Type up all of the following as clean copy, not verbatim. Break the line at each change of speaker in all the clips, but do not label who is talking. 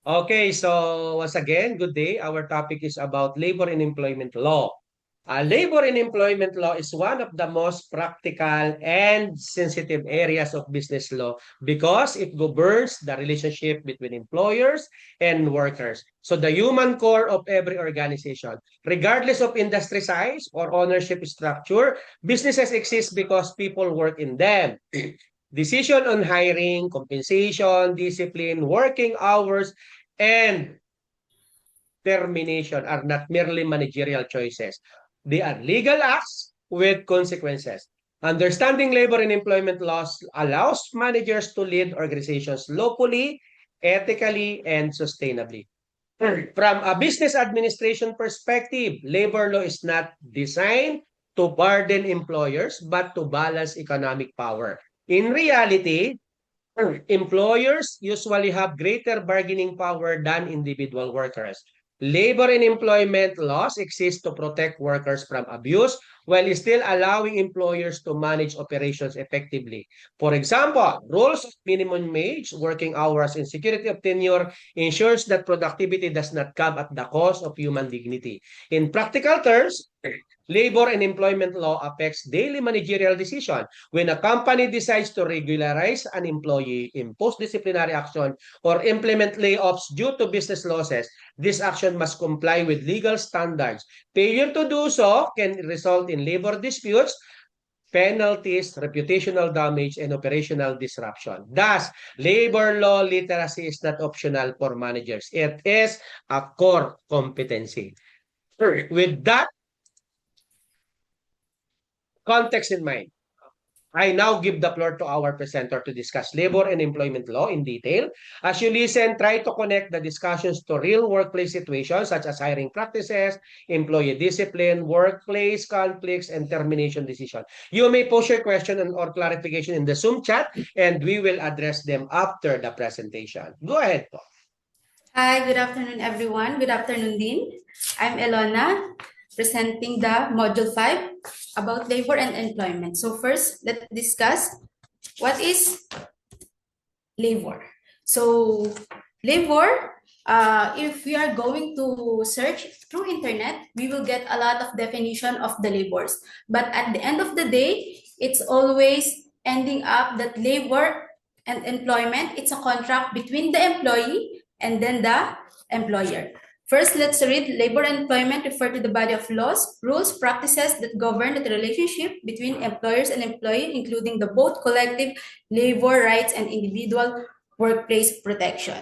Okay, so once again, good day. Our topic is about labor and employment law. Labor and employment law is one of the most practical and sensitive areas of business law because it governs the relationship between employers and workers. So the human core of every organization, regardless of industry size or ownership structure, businesses exist because people work in them. Decision on hiring, compensation, discipline, working hours, and termination are not merely managerial choices. They are legal acts with consequences. Understanding labor and employment laws allows managers to lead organizations locally, ethically, and sustainably. From a business administration perspective, labor law is not designed to burden employers but to balance economic power. In reality, employers usually have greater bargaining power than individual workers. Labor and employment laws exist to protect workers from abuse while still allowing employers to manage operations effectively. For example, rules of minimum wage, working hours, and security of tenure ensures that productivity does not come at the cost of human dignity. In practical terms, labor and employment law affects daily managerial decisions. When a company decides to regularize an employee, impose disciplinary action, or implement layoffs due to business losses, this action must comply with legal standards. Failure to do so can result in labor disputes, penalties, reputational damage, and operational disruption. Thus, labor law literacy is not optional for managers. It is a core competency. With that context in mind, I now give the floor to our presenter to discuss labor and employment law in detail. As you listen, try to connect the discussions to real workplace situations such as hiring practices, employee discipline, workplace conflicts, and termination decision. You may post your question or clarification in the Zoom chat, and we will address them after the presentation. Go ahead, po.
Hi, good afternoon, everyone. Good afternoon, Dean. I'm Elona, presenting the Module 5 about labor and employment. So first, let's discuss what is labor. So labor, if we are going to search through internet, we will get a lot of definition of the labors. But at the end of the day, it's always ending up that labor and employment, it's a contract between the employee and then the employer. First, let's read labor and employment refer to the body of laws, rules, practices that govern the relationship between employers and employee, including the both collective labor rights and individual workplace protection.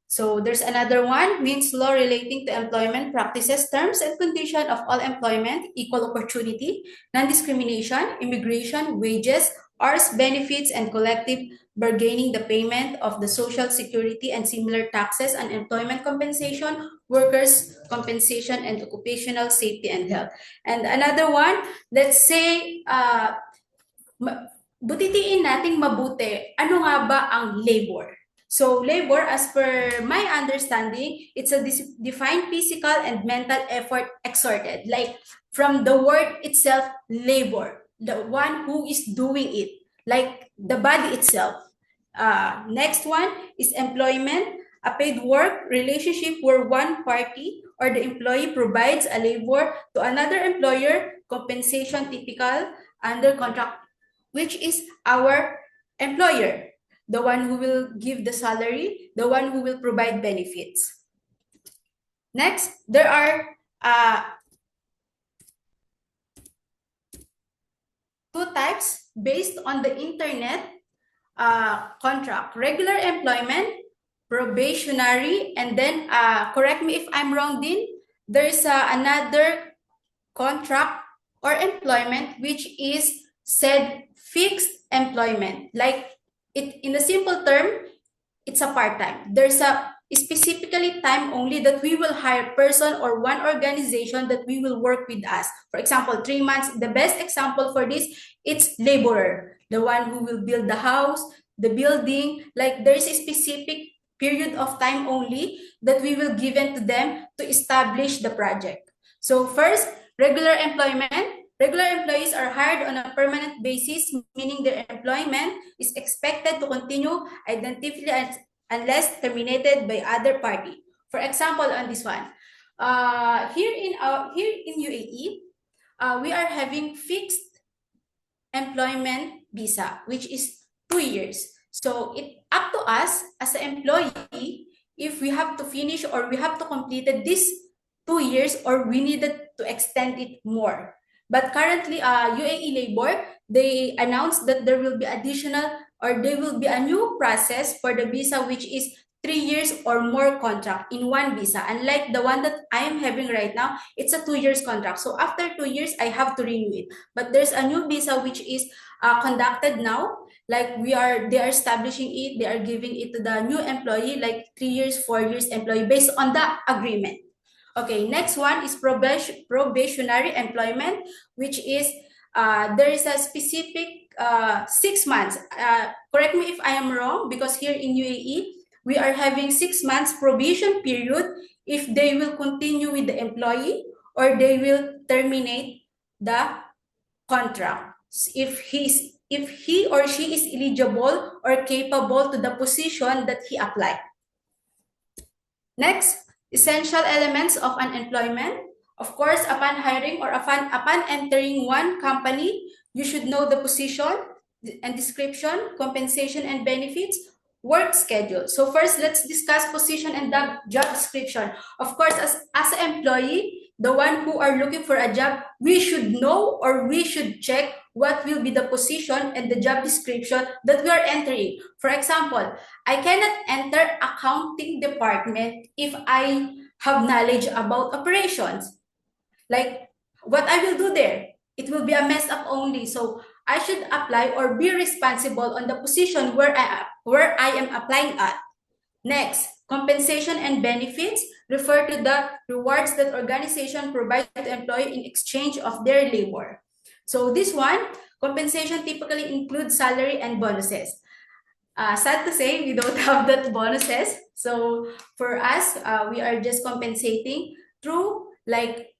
So there's another one, means law relating to employment practices, terms and conditions of all employment, equal opportunity, non-discrimination, immigration, wages, hours, benefits, and collective bargaining, the payment of the social security and similar taxes, and employment compensation, workers' compensation, and occupational safety and health. And another one, let's say, butitiin nating mabuti, ano nga ba ang labor? So labor, as per my understanding, it's a defined physical and mental effort exerted. Like from the word itself, labor, the one who is doing it, like the body itself. Next one is employment, a paid work relationship where one party or the employee provides a labor to another employer, compensation typical under contract, which is our employer, the one who will give the salary, the one who will provide benefits. Next, there are two types based on the internet contract: regular employment, probationary, and then correct me if I'm wrong, Dean, there's another contract or employment which is said fixed employment. Like it, in a simple term, it's a part-time. There's a specifically time only that we will hire person or one organization that we will work with us. For example, 3 months. The best example for this, it's laborer, the one who will build the house, the building. Like there's a specific period of time only that we will given to them to establish the project. So first, regular employment. Regular employees are hired on a permanent basis, meaning their employment is expected to continue unless terminated by other party. For example, on this one, here in UAE, we are having fixed employment visa, which is 2 years. So it up to us as an employee if we have to finish or we have to complete this 2 years or we needed to extend it more. But currently, UAE Labor, they announced that there will be additional or there will be a new process for the visa, which is 3 years or more contract in one visa. Unlike the one that I am having right now, it's a 2 years contract. So after 2 years, I have to renew it. But there's a new visa which is conducted now. Like they are establishing it, they are giving it to the new employee, like 3 years, 4 years employee based on the agreement. Okay, next one is probationary employment, which is there is a specific 6 months. Correct me if I am wrong, because here in UAE, we are having 6 months probation period if they will continue with the employee or they will terminate the contract. If he or she is eligible or capable to the position that he applied. Next, essential elements of an employment. Of course, upon hiring or upon entering one company, you should know the position and description, compensation and benefits, work schedule. So first, let's discuss position and the job description. Of course, as an employee, the one who are looking for a job, we should know or we should check what will be the position and the job description that we are entering. For example, I cannot enter accounting department if I have knowledge about operations. Like what I will do there, it will be a mess up only. So I should apply or be responsible on the position where I am applying at. Next, compensation and benefits refer to the rewards that organization provide to employee in exchange of their labor. So this one, compensation typically includes salary and bonuses. Sad to say, we don't have that bonuses. So for us, we are just compensating through like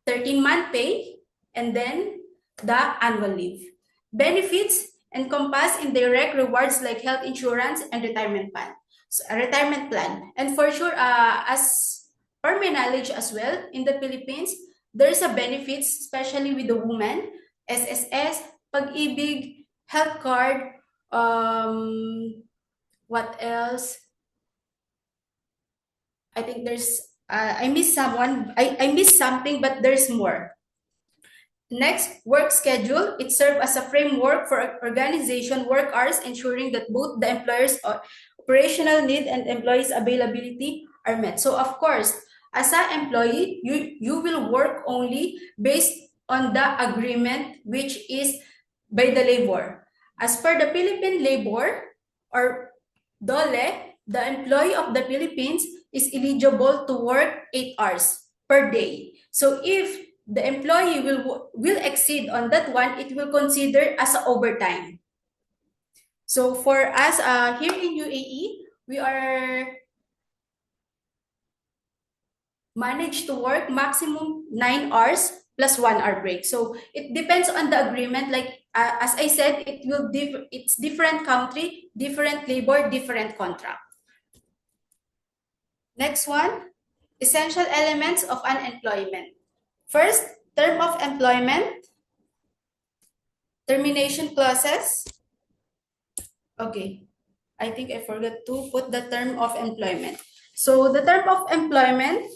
13-month pay and then the annual leave. Benefits encompass indirect rewards like health insurance and retirement plan. So, a retirement plan. And for sure, as per my knowledge as well, in the Philippines, there's a benefits, especially with the woman, SSS, Pag-ibig, health card, what else? I think there's, I missed someone, I missed something, but there's more. Next, work schedule. It serves as a framework for organization work hours, ensuring that both the employer's operational need and employees' availability are met. So of course, as an employee, you will work only based on the agreement which is by the labor. As per the Philippine labor or DOLE, the employee of the Philippines is eligible to work 8 hours per day. So if the employee will exceed on that one, it will consider as a overtime. So for us here in UAE, we are managed to work maximum 9 hours plus 1 hour break. So it depends on the agreement. Like as I said, it's different country, different labor, different contract. Next one, essential elements of unemployment. First, term of employment, termination clauses. Okay, I think I forgot to put the term of employment. So the term of employment,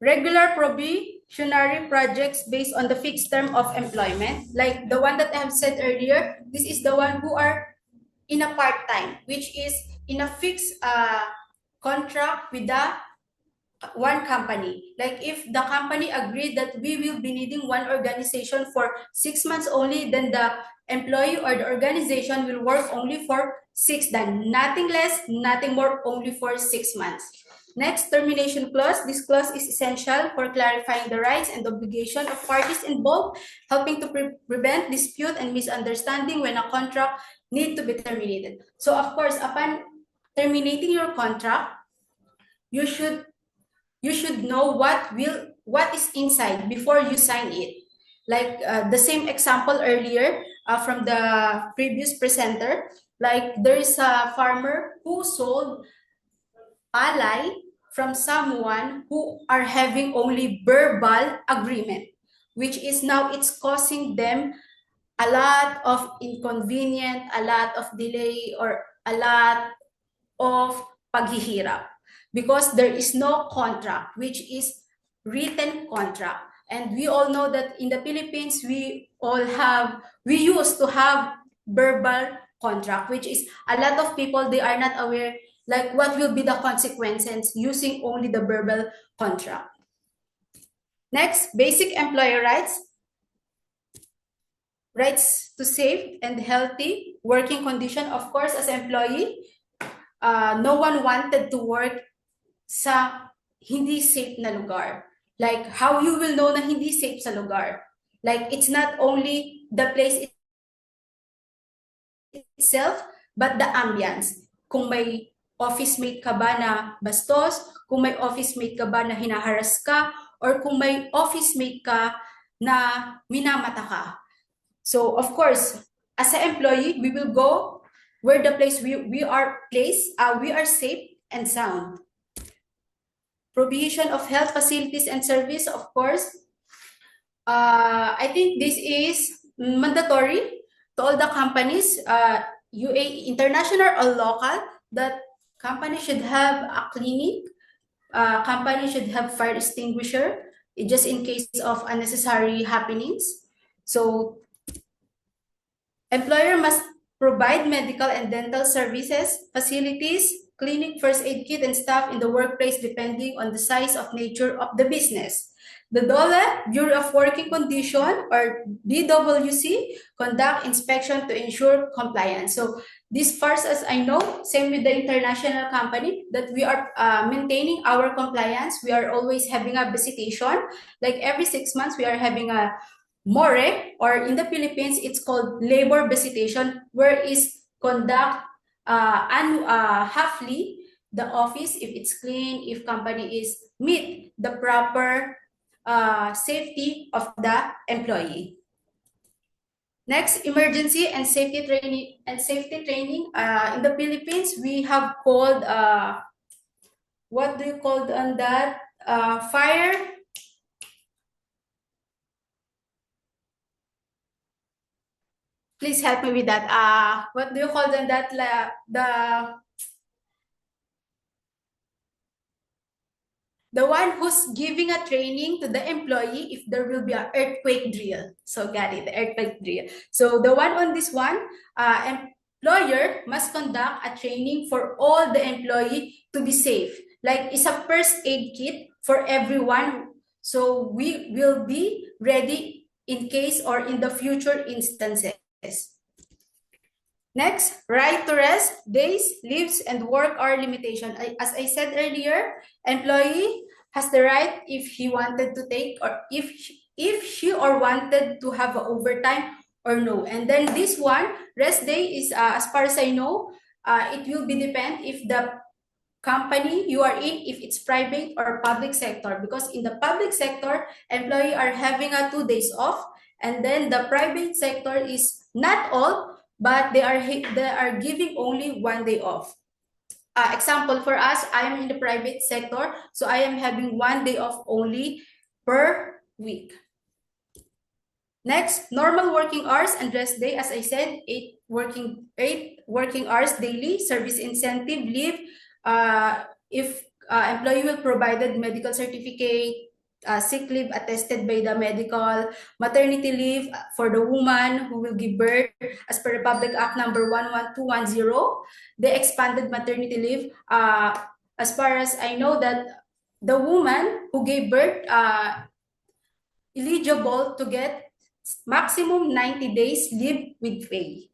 regular probationary projects based on the fixed term of employment, like the one that I have said earlier. This is the one who are in a part-time, which is in a fixed contract with the one company. Like if the company agreed that we will be needing one organization for 6 months only, then the employee or the organization will work only for 6 months, nothing less, nothing more, only for 6 months. Next, termination clause. This clause is essential for clarifying the rights and obligation of parties involved, helping to prevent dispute and misunderstanding when a contract need to be terminated. So of course, upon terminating your contract, you should know what is inside before you sign it. Like the same example earlier from the previous presenter, Like there is a farmer who sold palay from someone who are having only verbal agreement, which is now it's causing them a lot of inconvenient, a lot of delay, or a lot of paghihirap because there is no contract, which is written contract. And we all know that in the Philippines, we used to have verbal contract, which is a lot of people, they are not aware like what will be the consequences using only the verbal contract. Next, basic employer rights. Rights to safe and healthy working condition. Of course, as an employee, no one wanted to work sa hindi safe na lugar. Like, how you will know na hindi safe sa lugar? Like, it's not only the place itself, but the ambience. Kung may office mate ka ba na bastos, kung may office mate ka ba na hinaharas ka, or kung may office mate ka na minamata ka. So, of course, as an employee, we will go where the place we are safe and sound. Provision of health facilities and service, of course. I think this is mandatory to all the companies, UAE, international or local, that company should have a clinic, company should have fire extinguisher, just in case of unnecessary happenings. So, employer must provide medical and dental services, facilities, clinic, first aid kit, and staff in the workplace depending on the size of nature of the business. The DOLE, Bureau of Working Condition, or BWC, conduct inspection to ensure compliance. So this first, as I know, same with the international company, that we are maintaining our compliance. We are always having a visitation. Like every 6 months, we are having a MORE, or in the Philippines, it's called labor visitation, where is conduct halfly the office, if it's clean, if company is meet the proper safety of the employee. Next, emergency and safety training. In the Philippines, we have called what do you call on that? Fire. Please help me with that. What do you call them that? The one who's giving a training to the employee if there will be an earthquake drill. So got it, the earthquake drill. So the one on this one, employer must conduct a training for all the employee to be safe. Like it's a first aid kit for everyone. So we will be ready in case or in the future instances. Next, right to rest, days, leaves, and work hour limitation. As I said earlier, employee has the right if he wanted to take or if she or wanted to have overtime or no. And then this one, rest day is, as far as I know, it will be depend if the company you are in, if it's private or public sector. Because in the public sector, employee are having 2 days off, and then the private sector is not all, but they are giving only 1 day off. Example for us, I am in the private sector, so I am having 1 day off only per week. Next, normal working hours and rest day. As I said, 8 working hours daily, service incentive, leave. If employee will provided medical certificate, sick leave attested by the medical, maternity leave for the woman who will give birth as per Republic Act number 11210, the expanded maternity leave. As far as I know, that the woman who gave birth eligible to get maximum 90 days leave with pay.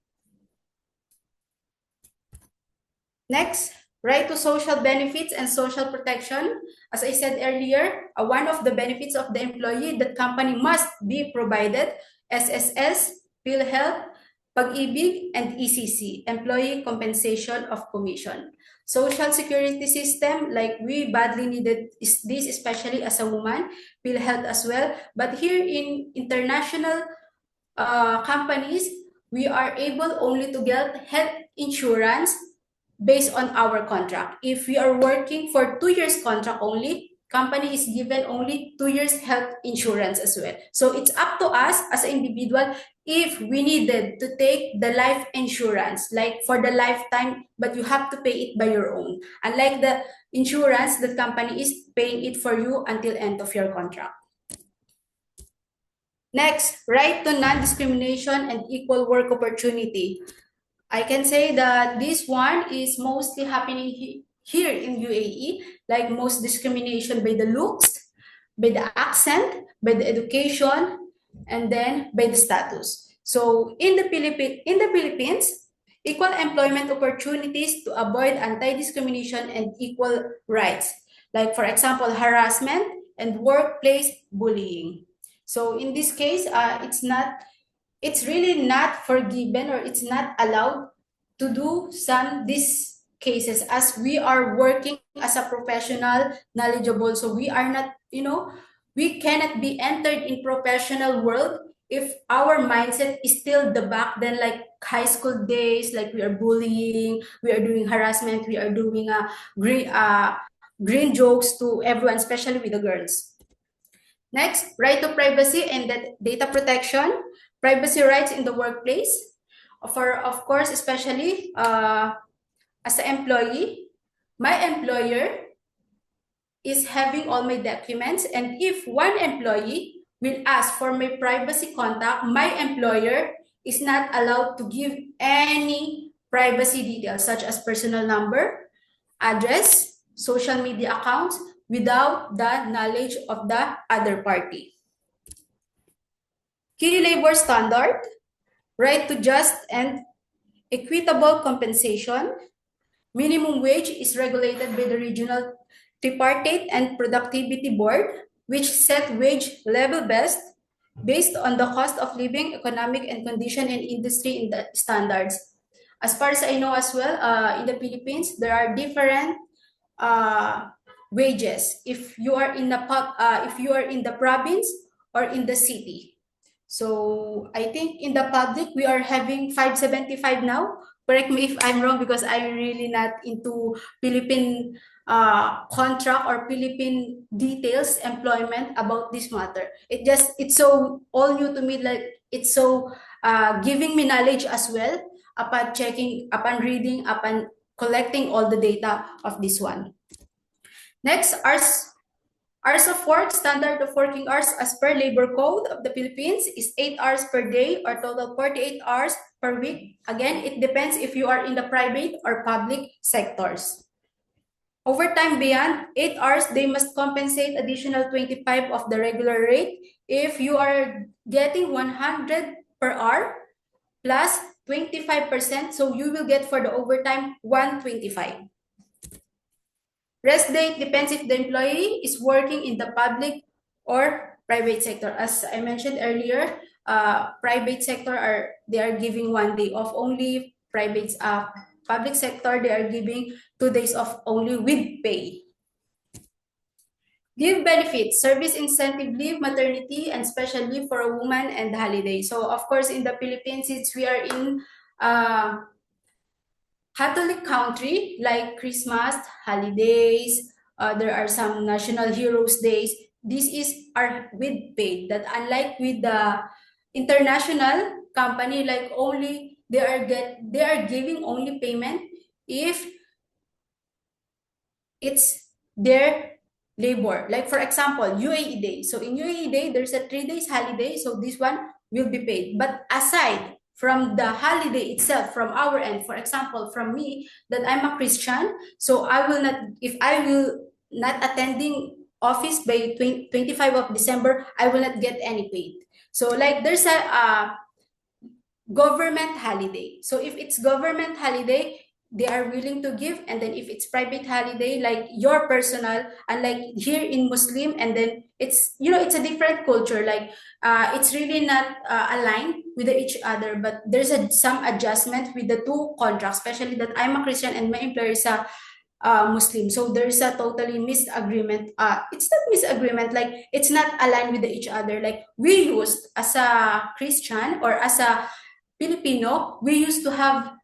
Next, right to social benefits and social protection. As I said earlier, one of the benefits of the employee, that company must be provided SSS, PhilHealth, Pag-ibig, and ECC, Employee Compensation of Commission. Social security system, like we badly needed this, especially as a woman, PhilHealth as well. But here in international companies, we are able only to get health insurance based on our contract. If we are working for 2 years contract only, company is given only 2 years health insurance as well. So it's up to us as an individual if we needed to take the life insurance, like for the lifetime, but you have to pay it by your own. Unlike the insurance, the company is paying it for you until end of your contract. Next, right to non-discrimination and equal work opportunity. I can say that this one is mostly happening here in UAE, like most discrimination by the looks, by the accent, by the education, and then by the status. So in the Philippines, equal employment opportunities to avoid anti-discrimination and equal rights, like for example, harassment and workplace bullying. So in this case, it's really not forgiven, or it's not allowed to do these cases, as we are working as a professional, knowledgeable. So we are not, we cannot be entered in professional world if our mindset is still the back then, like high school days, like we are bullying, we are doing harassment, we are doing green jokes to everyone, especially with the girls. Next, right to privacy and data protection. Privacy rights in the workplace, of course, especially as an employee, my employer is having all my documents, and if one employee will ask for my privacy contact, my employer is not allowed to give any privacy details such as personal number, address, social media accounts without the knowledge of the other party. Key labor standard, right to just and equitable compensation. Minimum wage is regulated by the regional tripartite and productivity board, which set wage level based on the cost of living, economic and condition and industry in the standards. As far as I know as well, in the Philippines, there are different wages if you are in the province or in the city. So I think in the public, we are having 575 now. Correct me if I'm wrong, because I'm really not into Philippine contract or Philippine details employment about this matter. It's so all new to me, like it's so giving me knowledge as well upon checking, upon reading, upon collecting all the data of this one. Next, hours of work, standard of working hours as per labor code of the Philippines is 8 hours per day or total 48 hours per week. Again, it depends if you are in the private or public sectors. Overtime beyond 8 hours, they must compensate additional 25 of the regular rate. If you are getting 100 per hour plus 25%, so you will get for the overtime 125. Rest date depends if the employee is working in the public or private sector. As I mentioned earlier, private sector they are giving 1 day off only. Public sector, they are giving 2 days off only with pay. Leave benefits, service incentive leave, maternity, and special leave for a woman and holiday. So of course, in the Philippines, since we are in Catholic country, like Christmas, holidays, there are some national heroes days. These are with paid. That unlike with the international company, like only they are giving only payment if it's their labor. Like for example, UAE Day. So in UAE Day, there's a 3 days holiday. So this one will be paid. But aside from the holiday itself, from our end, for example, from me, that I'm a Christian, so if I will not attending office by 25 of December, I will not get any paid. So like there's a government holiday. So if it's government holiday, they are willing to give. And then if it's private holiday, like your personal, and like here in Muslim, and then it's, it's a different culture. Like it's really not aligned with each other, but there's some adjustment with the two contracts, especially that I'm a Christian and my employer is a Muslim. So there's a totally misagreement. It's not misagreement, like it's not aligned with each other. Like we used as a Christian or as a Filipino, we used to have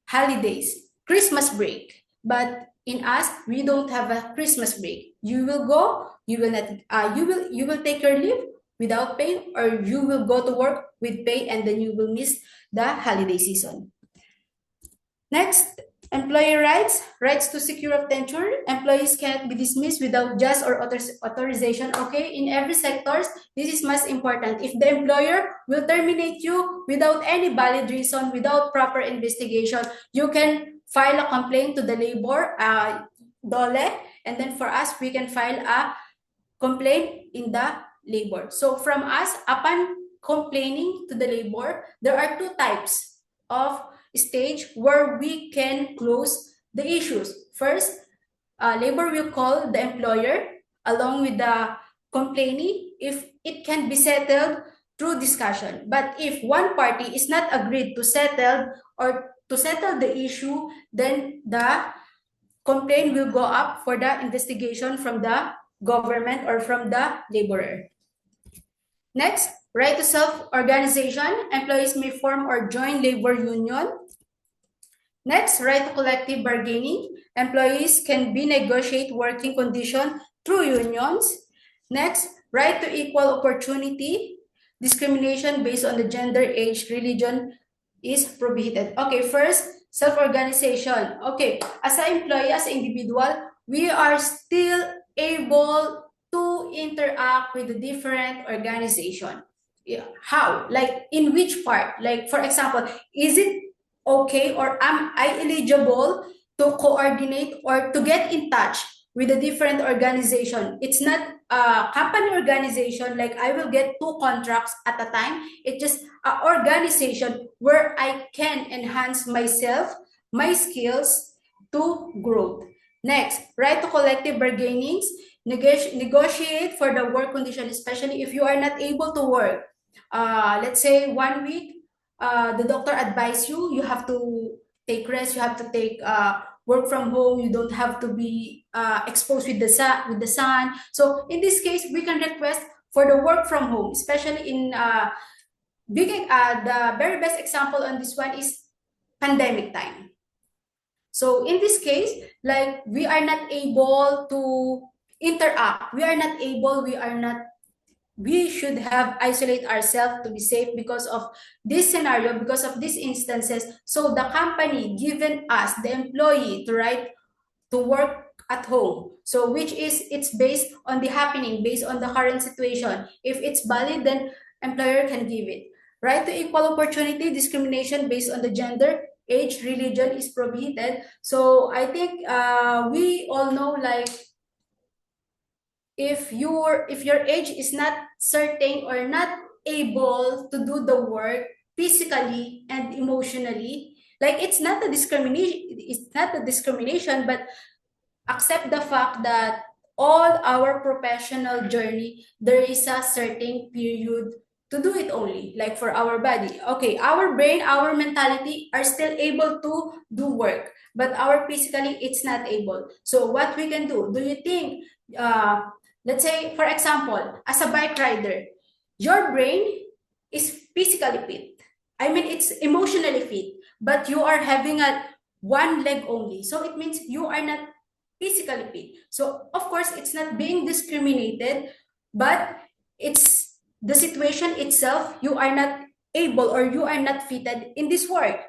holidays, Christmas break. But in us, we don't have a Christmas break. You will go, you will not, you will take your leave without pay, or you will go to work with pay, and then you will miss the holiday season. Next, employee rights, rights to secure of tenure. Employees cannot be dismissed without just or authorization. Okay, in every sectors, this is most important. If the employer will terminate you without any valid reason, without proper investigation, you can file a complaint to the labor, DOLE, and then for us, we can file a complaint in the labor. So from us, upon complaining to the labor, there are two types of stage where we can close the issues. First, labor will call the employer along with the complainee if it can be settled through discussion. But if one party is not agreed to settle or to settle the issue, then the complaint will go up for the investigation from the government or from the laborer. Next, right to self-organization. Employees may form or join labor union. Next, right to collective bargaining. Employees can negotiate working condition through unions. Next, right to equal opportunity. Discrimination based on the gender, age, religion is prohibited. Okay, first, self-organization. Okay, as an employee, as an individual, we are still able to interact with the different organization. Yeah. How? Like in which part? Like for example, is it okay or am I eligible to coordinate or to get in touch with a different organization? It's not a company organization like I will get 2 contracts at a time. It's just an organization where I can enhance myself, my skills to growth. Next, right to collective bargainings. Negotiate for the work condition, especially if you are not able to work. Let's say 1 week, the doctor advised you, you have to take rest, you have to take work from home, you don't have to be exposed with the sun. So in this case, we can request for the work from home, especially in the very best example on this one is pandemic time. So in this case, like we are not able to interact, we should have isolate ourselves to be safe because of this scenario, because of these instances. So the company given us, the employee, the right to work at home. So which is, it's based on the happening, based on the current situation. If it's valid, then employer can give it. Right to equal opportunity. Discrimination based on the gender, age, religion is prohibited. So I think we all know, like, if your age is not certain or not able to do the work physically and emotionally, like it's not a discrimination, but accept the fact that all our professional journey, there is a certain period to do it only, like for our body. Okay, our brain, our mentality are still able to do work, but our physically, it's not able. So what we can do you think, let's say, for example, as a bike rider, your brain is physically fit. I mean, it's emotionally fit, but you are having a one leg only. So it means you are not physically fit. So of course, it's not being discriminated, but it's the situation itself, you are not able or you are not fitted in this work.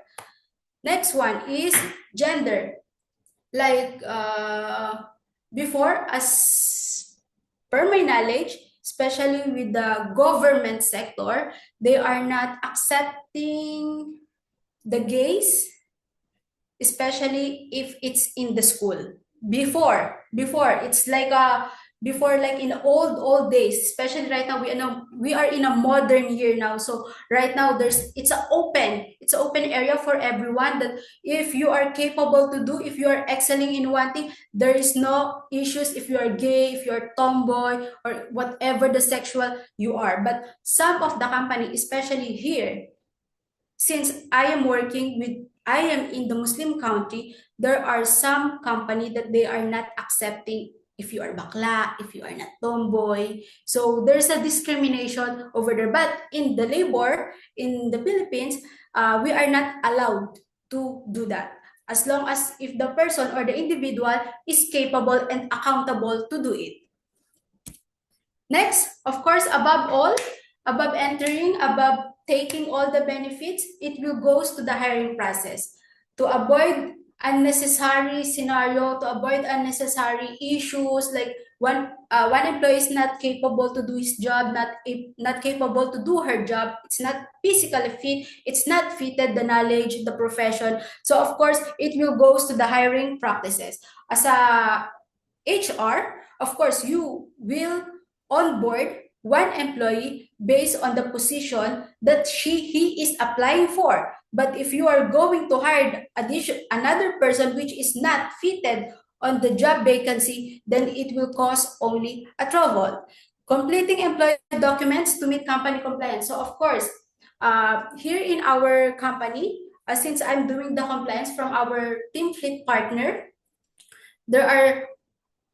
Next one is gender. Like before, as per my knowledge, especially with the government sector, they are not accepting the gays, especially if it's in the school. Before it's like like in old days, especially right now, we are in a modern year now. So right now it's an open area for everyone, that if you are capable to do, if you are excelling in one thing, there is no issues if you are gay, if you are tomboy, or whatever the sexual you are. But some of the company, especially here, since I am in the Muslim country, there are some company that they are not accepting if you are bakla, if you are not tomboy. So there's a discrimination over there. But in the labor in the Philippines, we are not allowed to do that, as long as if the person or the individual is capable and accountable to do it. Next, of course, above all, above taking all the benefits, it will goes to the hiring process to avoid unnecessary scenario, to avoid unnecessary issues like one employee is not capable to do his job, not capable to do her job. It's not physically fit. It's not fitted the knowledge, the profession. So of course, it will goes to the hiring practices. As a HR, of course, you will onboard one employee based on the position that he is applying for. But if you are going to hire another person which is not fitted on the job vacancy, then it will cause only a trouble. Completing employee documents to meet company compliance. So of course, here in our company, since I'm doing the compliance from our team fleet partner, there are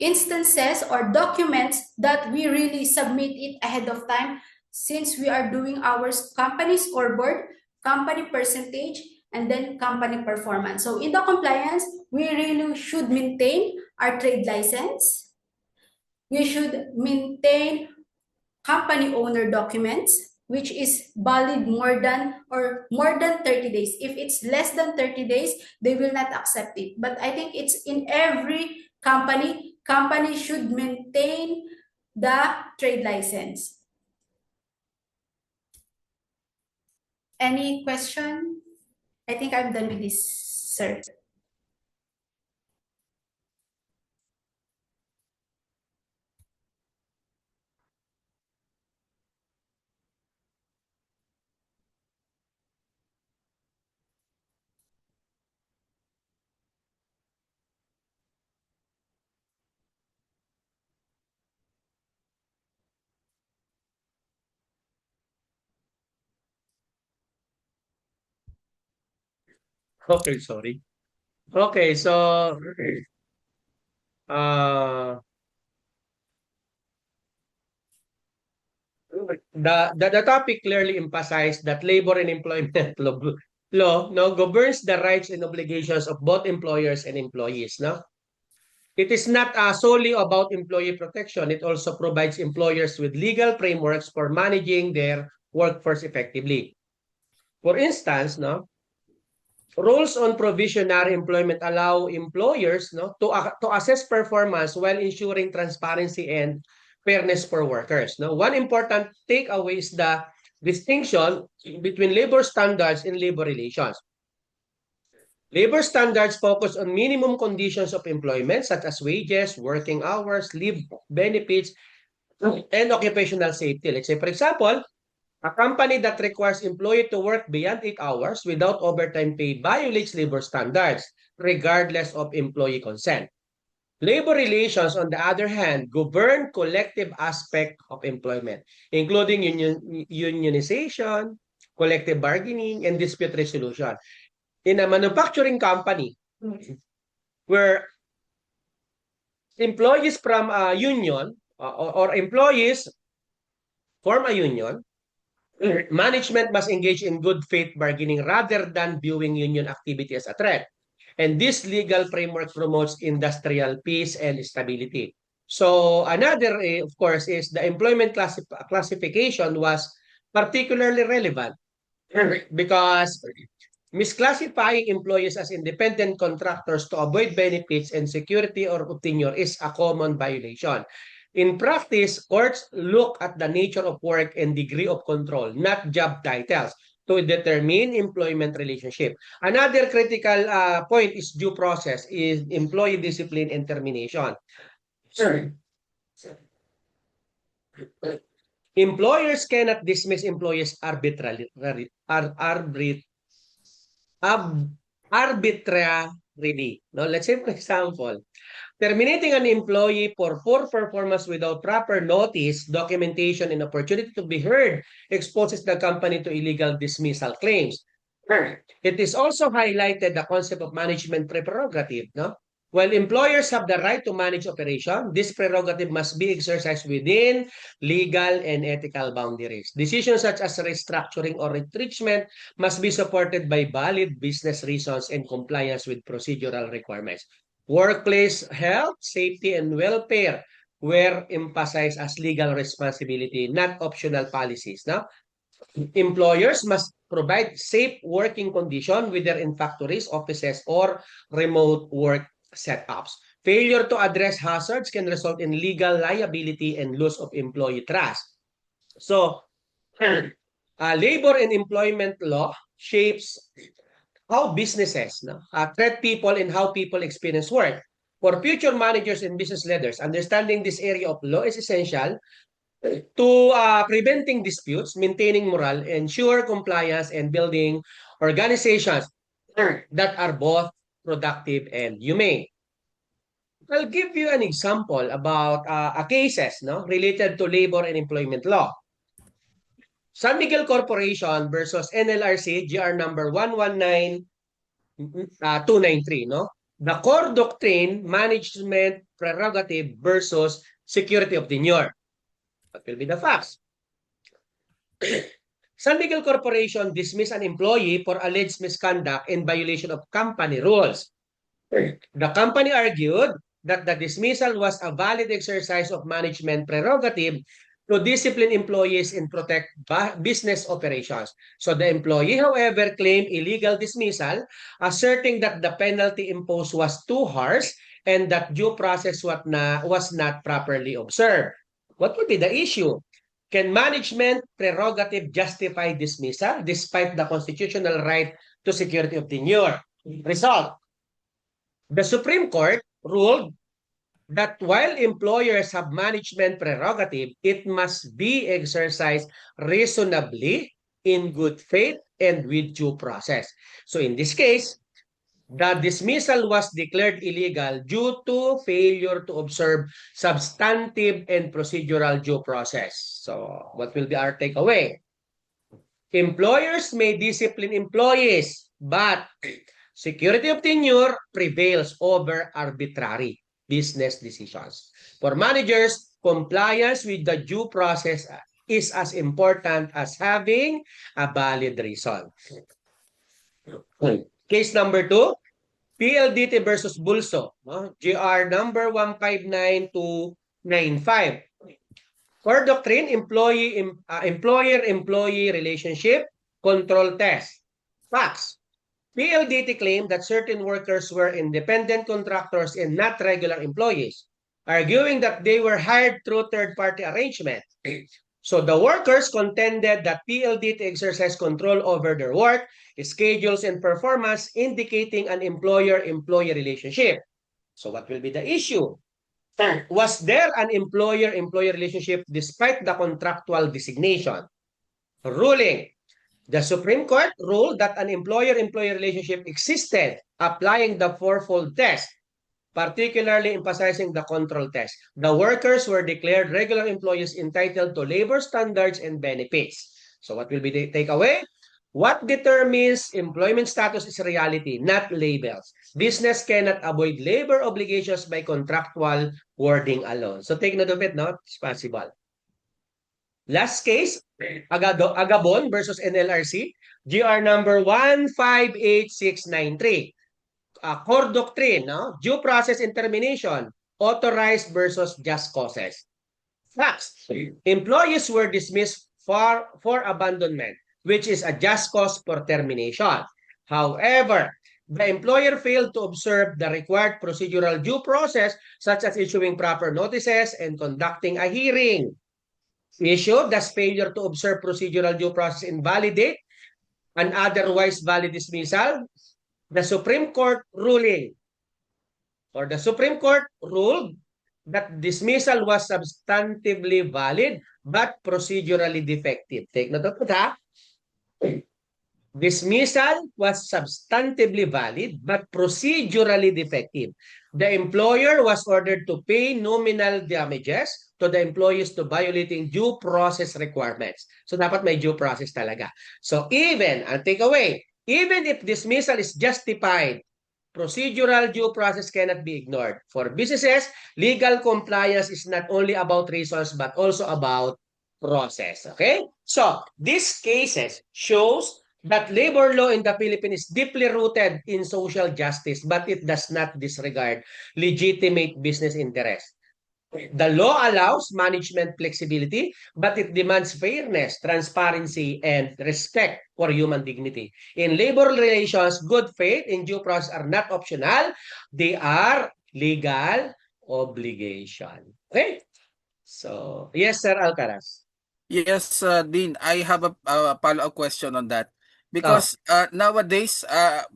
instances or documents that we really submit it ahead of time, since we are doing our company scoreboard, company percentage, and then company performance. So in the compliance, we really should maintain our trade license. We should maintain company owner documents, which is valid more than 30 days. If it's less than 30 days, they will not accept it. But I think it's in every company should maintain the trade license. Any question? I think I'm done with this, sir.
Okay, sorry. Okay, so uh the topic clearly emphasized that labor and employment law no governs the rights and obligations of both employers and employees. No, it is not solely about employee protection. It also provides employers with legal frameworks for managing their workforce effectively. For instance, no, rules on provisionary employment allow employers no to assess performance while ensuring transparency and fairness for workers. No, one important takeaway is the distinction between labor standards and labor relations. Labor standards focus on minimum conditions of employment such as wages, working hours, leave benefits, and occupational safety. Let's say, for example, a company that requires employee to work beyond 8 hours without overtime pay violates labor standards, regardless of employee consent. Labor relations, on the other hand, govern collective aspect of employment, including unionization, collective bargaining, and dispute resolution. In a manufacturing company, where employees from a union or employees form a union, management must engage in good faith bargaining rather than viewing union activity as a threat. And this legal framework promotes industrial peace and stability. So another, of course, is the employment classification was particularly relevant because misclassifying employees as independent contractors to avoid benefits and security or tenure is a common violation. In practice, courts look at the nature of work and degree of control, not job titles, to determine employment relationship. Another critical point is due process, is employee discipline and termination. Sure. Employers cannot dismiss employees arbitrarily. No, let's say, for example, terminating an employee for poor performance without proper notice, documentation, and opportunity to be heard exposes the company to illegal dismissal claims. It is also highlighted the concept of management prerogative, no? While employers have the right to manage operation, this prerogative must be exercised within legal and ethical boundaries. Decisions such as restructuring or retrenchment must be supported by valid business reasons and compliance with procedural requirements. Workplace health, safety, and welfare were emphasized as legal responsibility, not optional policies. No? Employers must provide safe working conditions, whether in factories, offices, or remote work setups. Failure to address hazards can result in legal liability and loss of employee trust. So, labor and employment law shapes how businesses treat people and how people experience work. For future managers and business leaders, understanding this area of law is essential to preventing disputes, maintaining morale, ensure compliance, and building organizations that are both productive and humane. I'll give you an example about a cases related to labor and employment law. San Miguel Corporation versus NLRC GR number 119293, no? The core doctrine, management prerogative versus security of tenure. What will be the facts? San Miguel Corporation dismissed an employee for alleged misconduct in violation of company rules. The company argued that the dismissal was a valid exercise of management prerogative to discipline employees and protect business operations. So the employee, however, claimed illegal dismissal, asserting that the penalty imposed was too harsh and that due process was not properly observed. What would be the issue? Can management prerogative justify dismissal despite the constitutional right to security of tenure? Result. The Supreme Court ruled that while employers have management prerogative, it must be exercised reasonably, in good faith, and with due process. So in this case, the dismissal was declared illegal due to failure to observe substantive and procedural due process. So what will be our takeaway? Employers may discipline employees, but security of tenure prevails over arbitrary business decisions. For managers, compliance with the due process is as important as having a valid reason. Case number 2, PLDT versus Bulso, GR number 159295. Core doctrine, employer-employee relationship, control test. Facts. PLDT claimed that certain workers were independent contractors and not regular employees, arguing that they were hired through third-party arrangement. So the workers contended that PLDT exercised control over their work, schedules, and performance, indicating an employer-employee relationship. So what will be the issue? Was there an employer-employee relationship despite the contractual designation? Ruling. The Supreme Court ruled that an employer-employee relationship existed, applying the fourfold test, particularly emphasizing the control test. The workers were declared regular employees entitled to labor standards and benefits. So what will be the takeaway? What determines employment status is reality, not labels. Business cannot avoid labor obligations by contractual wording alone. So take note of it, no? It's possible. Last case, Agabon versus NLRC, GR number 158693. Core doctrine, no? Due process and termination, authorized versus just causes. Facts. Employees were dismissed for abandonment, which is a just cause for termination. However, the employer failed to observe the required procedural due process, such as issuing proper notices and conducting a hearing. Issue, thus failure to observe procedural due process invalidate an otherwise valid dismissal. The Supreme Court ruled that dismissal was substantively valid but procedurally defective. Take note of that. Dismissal was substantively valid but procedurally defective. The employer was ordered to pay nominal damages to the employees to violating due process requirements. So dapat may due process talaga. So even, ang takeaway, even if dismissal is justified procedural due process cannot be ignored. For businesses, legal compliance is not only about reasons but also about process. Okay? So, these cases shows that labor law in the Philippines is deeply rooted in social justice, but it does not disregard legitimate business interests. The law allows management flexibility, but it demands fairness, transparency, and respect for human dignity. In labor relations, good faith and due process are not optional. They are legal obligation. Okay? So, yes, Sir Alcaraz.
Yes, Dean, I have a follow-up question on that.
Oh,
Because nowadays,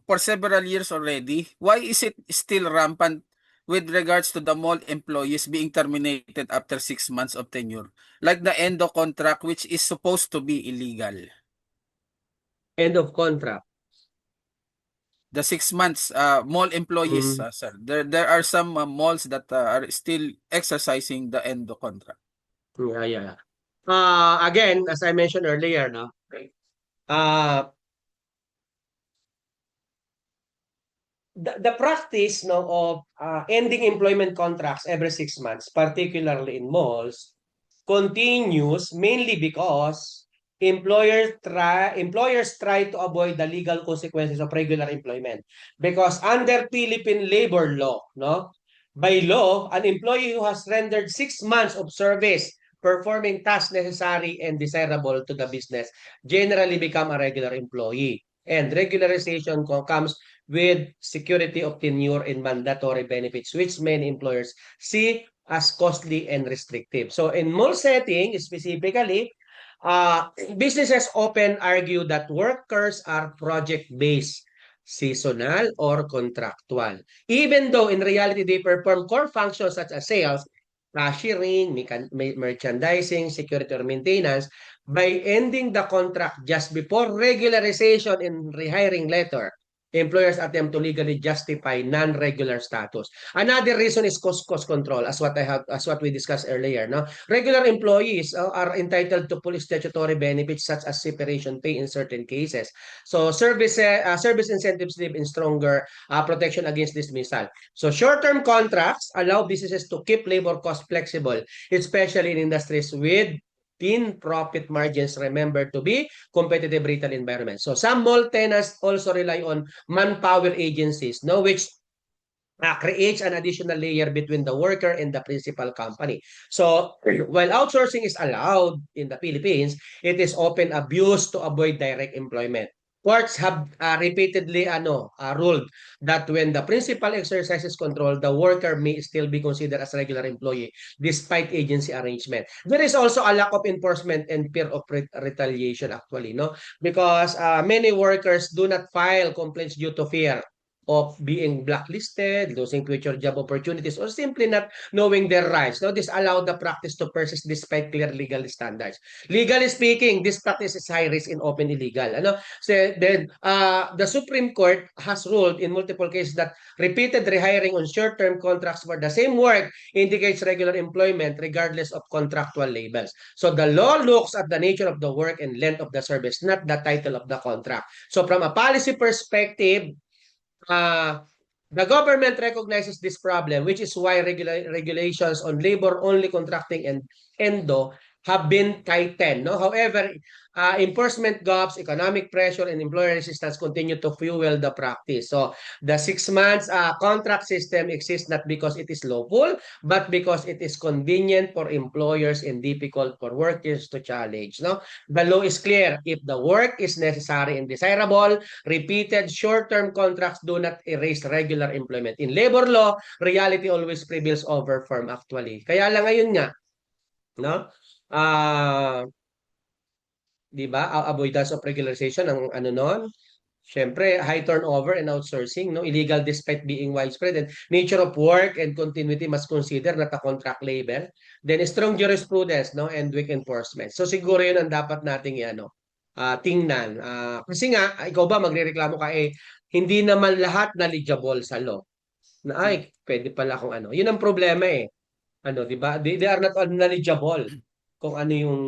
for several years already, why is it still rampant with regards to the mall employees being terminated after 6 months of tenure? Like the Endo contract, which is supposed to be illegal.
end of contract.
The 6 months mall employees,
Mm,
sir. There are some malls that are still exercising the Endo contract.
yeah, yeah. Again, as I mentioned earlier, no? Uh, the practice no of ending employment contracts every 6 months, particularly in malls, continues mainly because employers try to avoid the legal consequences of regular employment. Because under Philippine labor law, no, by law, an employee who has rendered 6 months of service performing tasks necessary and desirable to the business generally become a regular employee. And regularization comes with security of tenure and mandatory benefits, which many employers see as costly and restrictive. So in mall setting, specifically, businesses often argue that workers are project-based, seasonal, or contractual. Even though in reality they perform core functions such as sales, cashiering, merchandising, security or maintenance, by ending the contract just before regularization and rehiring letter, employers attempt to legally justify non-regular status. Another reason is cost control, as what we discussed earlier. No, regular employees are entitled to full statutory benefits such as separation pay in certain cases. So service incentives live in stronger protection against dismissal. So short-term contracts allow businesses to keep labor costs flexible, especially in industries with thin profit margins, remember, to be competitive retail environment. So some mall tenants also rely on manpower agencies, no, which creates an additional layer between the worker and the principal company. So while outsourcing is allowed in the Philippines, it is often abused to avoid direct employment. Courts have repeatedly ruled that when the principal exercises control, the worker may still be considered as regular employee despite agency arrangement. There is also a lack of enforcement and fear of retaliation actually, no? Because many workers do not file complaints due to fear of being blacklisted, losing future job opportunities, or simply not knowing their rights. Now, this allowed the practice to persist despite clear legal standards. Legally speaking, this practice is high risk and often illegal. Ano? So then, the Supreme Court has ruled in multiple cases that repeated rehiring on short-term contracts for the same work indicates regular employment regardless of contractual labels. So the law looks at the nature of the work and length of the service, not the title of the contract. So from a policy perspective, uh, the government recognizes this problem, which is why regulations on labor-only contracting and ENDO have been tightened. No? However, enforcement gaps, economic pressure, and employer resistance continue to fuel the practice. So the 6 months contract system exists not because it is lawful, but because it is convenient for employers and difficult for workers to challenge. No? The law is clear. If the work is necessary and desirable, repeated short-term contracts do not erase regular employment. In labor law, reality always prevails over form actually. Kaya lang ngayon nga, no? Ah, 'di ba? Avoidance of regularization ang ano noon. Siyempre, high turnover and outsourcing, no? Illegal despite being widespread. And nature of work and continuity must consider not a contract label. Then strong jurisprudence, no? And weak enforcement. So siguro 'yun ang dapat nating tingnan. Kasi nga, ikaw ba magrereklamo ka hindi naman lahat knowledgeable sa law. Na pwede pala kung ano. 'Yun ang problema eh. Ano, 'di ba? They are not all knowledgeable kung ano yung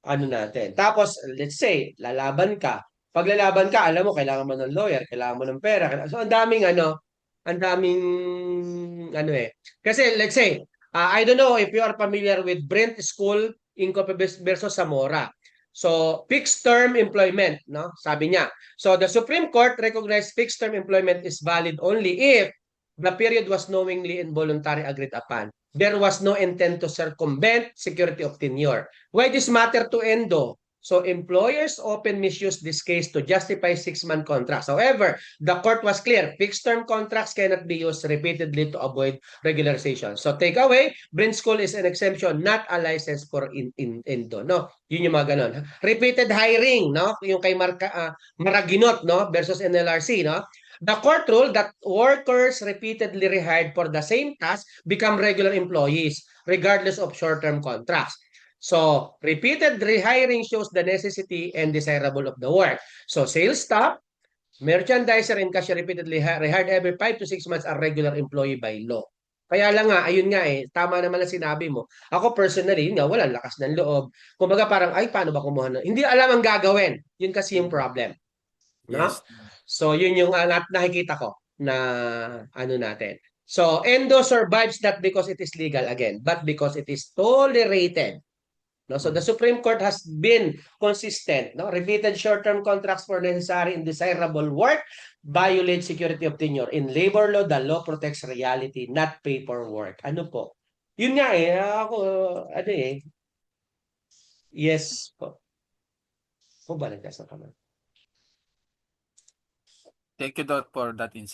ano natin. Tapos, let's say, lalaban ka. paglalaban ka, alam mo, kailangan mo ng lawyer, kailangan mo ng pera. So, ang daming Kasi, let's say, I don't know if you are familiar with Brent School Incorporated versus Zamora. So, fixed term employment, no? Sabi niya. So, the Supreme Court recognized fixed term employment is valid only if the period was knowingly and voluntarily agreed upon. There was no intent to circumvent security of tenure. Why this matter to Endo? So employers often misuse this case to justify 6-month contracts. However, the court was clear, fixed-term contracts cannot be used repeatedly to avoid regularization. So take away, Brent School is an exemption, not a license for Endo. No? Yun yung mga ganon. Repeated hiring, no? Yung kay Maraginot, no? Versus NLRC, no? The court ruled that workers repeatedly rehired for the same task become regular employees, regardless of short-term contracts. So, repeated rehiring shows the necessity and desirable of the work. So, sales staff, merchandiser, and cashier repeatedly rehired every 5 to 6 months are regular employee by law. Kaya lang nga, ayun nga tama naman ang sinabi mo. Ako personally, yun nga, walang lakas ng loob. Kumbaga parang, ay, paano ba kumuha na? Hindi alam ang gagawin. Yun kasi yung problem. No?
Yes.
So, yun yung nakikita ko na natin. So, Endo survives not because it is legal again, but because it is tolerated. No, so the Supreme Court has been consistent. No, repeated short-term contracts for necessary and desirable work violate security of tenure. In labor law, the law protects reality, not paperwork. Ano po? Yun nga ako, yes po. Po ba nagkas na kamay?
Thank you, Doc, for that insight.